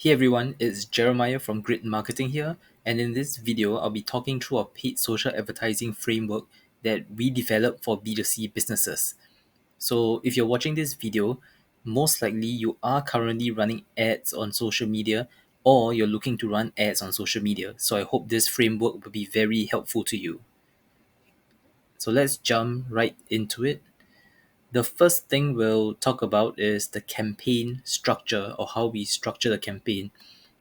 Hey everyone, it's Jeremiah from Grid Marketing here, and in this video, I'll be talking through a paid social advertising framework that we developed for B2C businesses. So, if you're watching this video, most likely you are currently running ads on social media or you're looking to run ads on social media. So, I hope this framework will be very helpful to you. So, let's jump right into it. The first thing we'll talk about is the campaign structure or how we structure the campaign.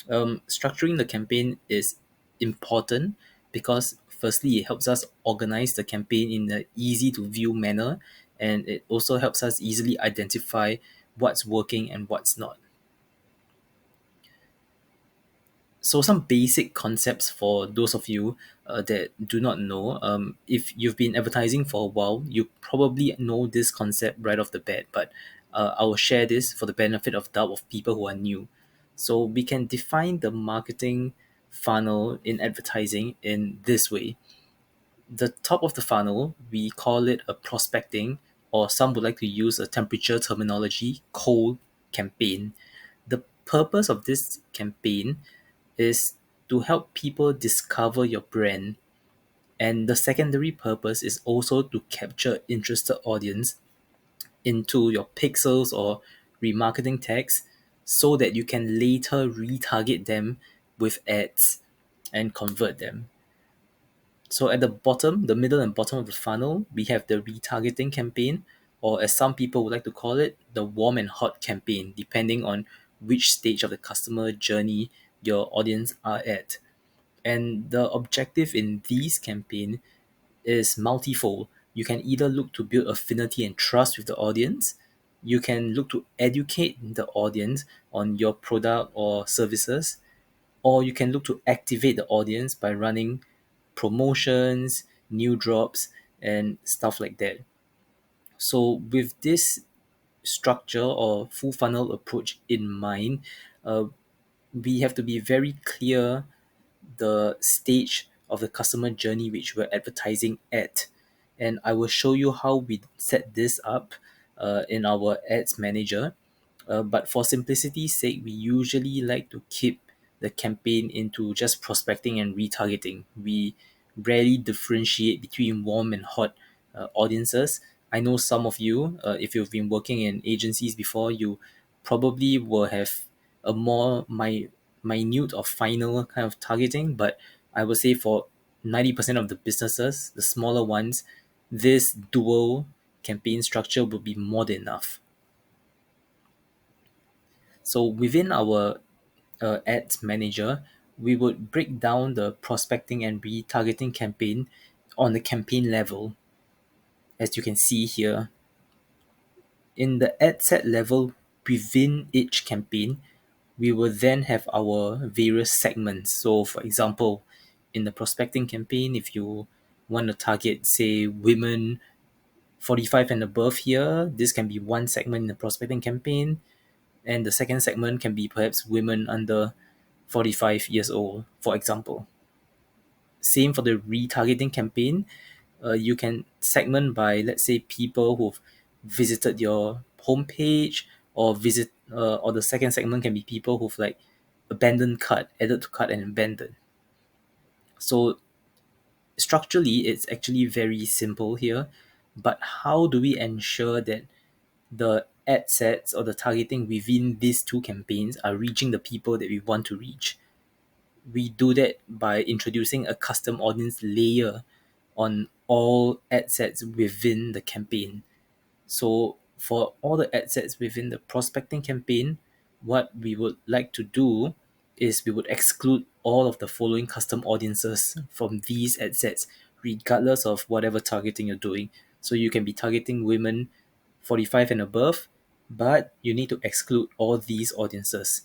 Structuring the campaign is important because firstly it helps us organize the campaign in an easy to view manner, and it also helps us easily identify what's working and what's not. So some basic concepts for those of you that do not know. If you've been advertising for a while, you probably know this concept right off the bat, but I will share this for the benefit of doubt of people who are new. So we can define the marketing funnel in advertising in this way. The top of the funnel, we call it a prospecting, or some would like to use a temperature terminology, cold campaign. The purpose of this campaign is to help people discover your brand. And the secondary purpose is also to capture interested audience into your pixels or remarketing tags so that you can later retarget them with ads and convert them. So at the bottom, the middle and bottom of the funnel, we have the retargeting campaign, or as some people would like to call it, the warm and hot campaign, depending on which stage of the customer journey your audience are at. And the objective in these campaign is multifold. You can either look to build affinity and trust with the audience, you can look to educate the audience on your product or services, or you can look to activate the audience by running promotions, new drops, and stuff like that. So with this structure or full funnel approach in mind, uh, we have to be very clear the stage of the customer journey which we're advertising at. And I will show you how we set this up in our ads manager. But for simplicity's sake, we usually like to keep the campaign into just prospecting and retargeting. We rarely differentiate between warm and hot audiences. I know some of you, if you've been working in agencies before, you probably will have a more minute or final kind of targeting. But I would say for 90% of the businesses, the smaller ones, this dual campaign structure will be more than enough. So within our ads manager, we would break down the prospecting and retargeting campaign on the campaign level, as you can see here. In the ad set level within each campaign, we will then have our various segments. So, for example, in the prospecting campaign, if you want to target, say, women 45 and above here, this can be one segment in the prospecting campaign. And the second segment can be perhaps women under 45 years old, for example. Same for the retargeting campaign. You can segment by, let's say, people who've visited your homepage, or the second segment can be people who've like abandoned cart, added to cart and abandoned. So structurally, it's actually very simple here. But how do we ensure that the ad sets or the targeting within these two campaigns are reaching the people that we want to reach? We do that by introducing a custom audience layer on all ad sets within the campaign. So for all the ad sets within the prospecting campaign, what we would like to do is we would exclude all of the following custom audiences from these ad sets, regardless of whatever targeting you're doing. So you can be targeting women 45 and above, but you need to exclude all these audiences.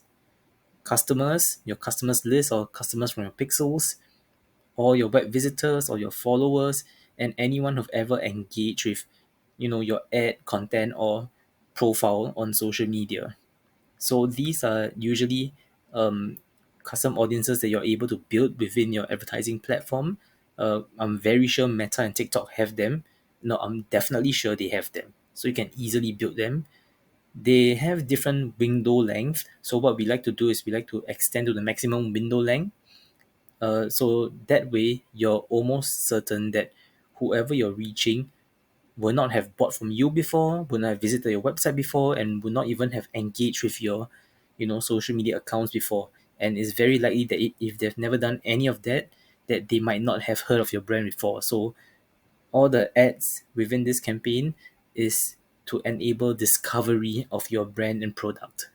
Customers, your customers list or customers from your pixels, all your web visitors or your followers, and anyone who've ever engaged with your ad content or profile on social media. So these are usually um, custom audiences that you're able to build within your advertising platform. I'm very sure Meta and TikTok have them. No, I'm definitely sure they have them, so you can easily build them. They have different window length. So what we like to do is we like to extend to the maximum window length. So that way you're almost certain that whoever you're reaching will not have bought from you before, will not have visited your website before, and will not even have engaged with your, social media accounts before. And it's very likely that if they've never done any of that, that they might not have heard of your brand before. So all the ads within this campaign is to enable discovery of your brand and product.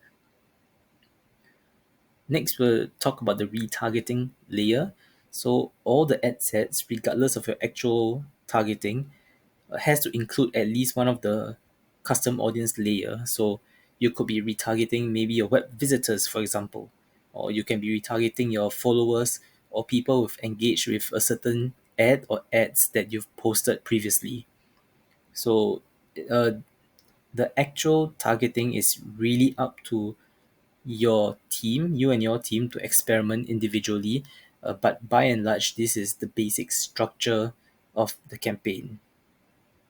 Next, we'll talk about the retargeting layer. So all the ad sets, regardless of your actual targeting, has to include at least one of the custom audience layer. So you could be retargeting maybe your web visitors, for example, or you can be retargeting your followers or people who've engaged with a certain ad or ads that you've posted previously. So uh, the actual targeting is really up to your team, you and your team, to experiment individually. But by and large, this is the basic structure of the campaign.